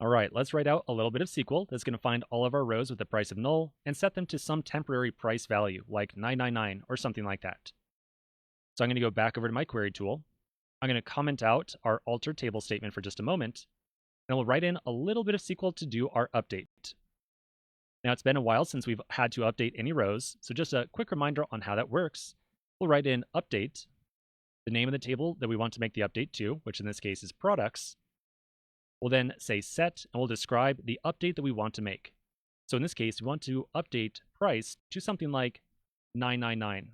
All right, let's write out a little bit of SQL that's going to find all of our rows with the price of null and set them to some temporary price value like 999 or something like that. So I'm going to go back over to my query tool. I'm going to comment out our altered table statement for just a moment, and we'll write in a little bit of SQL to do our update. Now it's been a while since we've had to update any rows, so just a quick reminder on how that works. We'll write in update, the name of the table that we want to make the update to, which in this case is products. We'll then say set, and we'll describe the update that we want to make. So in this case, we want to update price to something like 999.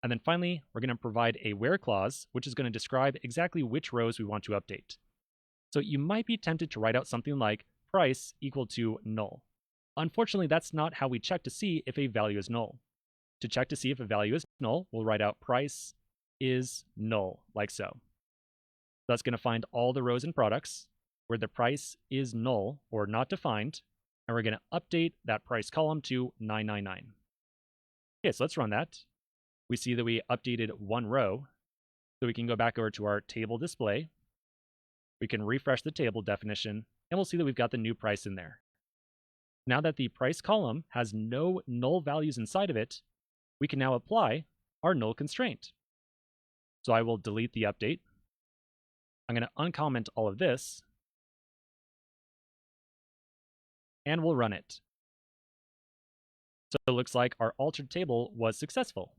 And then finally, we're going to provide a where clause, which is going to describe exactly which rows we want to update. So you might be tempted to write out something like price equal to null. Unfortunately, that's not how we check to see if a value is null. To check to see if a value is null, we'll write out price is null, like so. That's going to find all the rows and products where the price is null or not defined, and we're going to update that price column to 999. Okay, so let's run that. We see that we updated one row, so we can go back over to our table display. We can refresh the table definition, and we'll see that we've got the new price in there. Now that the price column has no null values inside of it, we can now apply our null constraint. So I will delete the update. I'm going to uncomment all of this, and we'll run it. So it looks like our altered table was successful.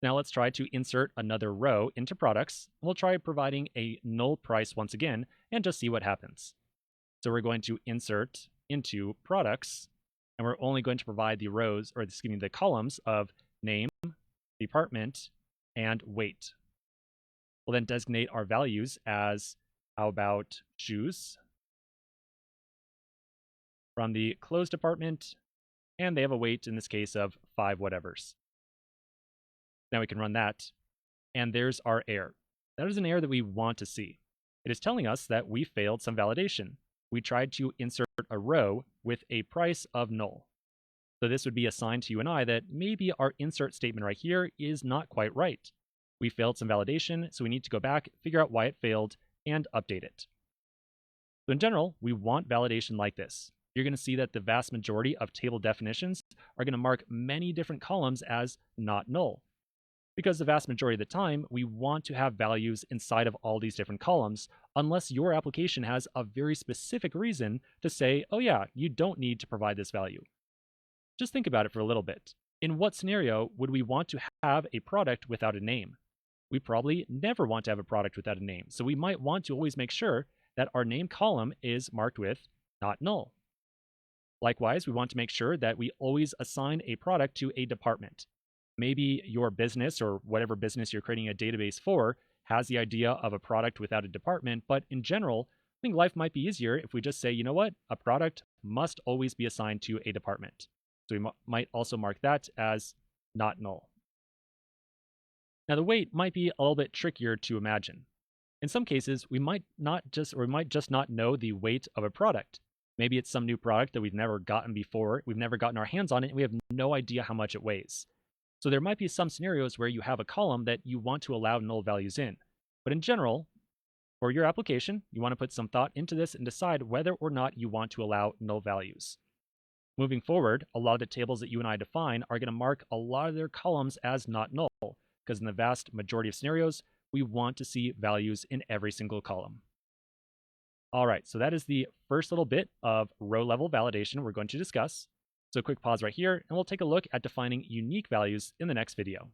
Now let's try to insert another row into products. We'll try providing a null price once again and just see what happens. So we're going to insert into products, and we're only going to provide the rows, or excuse me, the columns of name, department, and weight. We'll then designate our values as, how about shoes, from the clothes department, and they have a weight in this case of 5 whatevers. Now we can run that, and there's our error. That is an error that we want to see. It is telling us that we failed some validation. We tried to insert a row with a price of null. So this would be a sign to you and I that maybe our insert statement right here is not quite right. We failed some validation, so we need to go back, figure out why it failed, and update it. So in general, we want validation like this. You're going to see that the vast majority of table definitions are going to mark many different columns as not null. Because the vast majority of the time, we want to have values inside of all these different columns, unless your application has a very specific reason to say, oh yeah, you don't need to provide this value. Just think about it for a little bit. In what scenario would we want to have a product without a name? We probably never want to have a product without a name, so we might want to always make sure that our name column is marked with not null. Likewise, we want to make sure that we always assign a product to a department. Maybe your business or whatever business you're creating a database for has the idea of a product without a department, but in general, I think life might be easier if we just say, you know what, a product must always be assigned to a department. So we might also mark that as not null. Now the weight might be a little bit trickier to imagine. In some cases, we might just not know the weight of a product. Maybe it's some new product that we've never gotten before, we've never gotten our hands on it, and we have no idea how much it weighs. So there might be some scenarios where you have a column that you want to allow null values in. But in general, for your application, you want to put some thought into this and decide whether or not you want to allow null values. Moving forward, a lot of the tables that you and I define are going to mark a lot of their columns as not null, because in the vast majority of scenarios, we want to see values in every single column. All right, so that is the first little bit of row level validation we're going to discuss. So quick pause right here, and we'll take a look at defining unique values in the next video.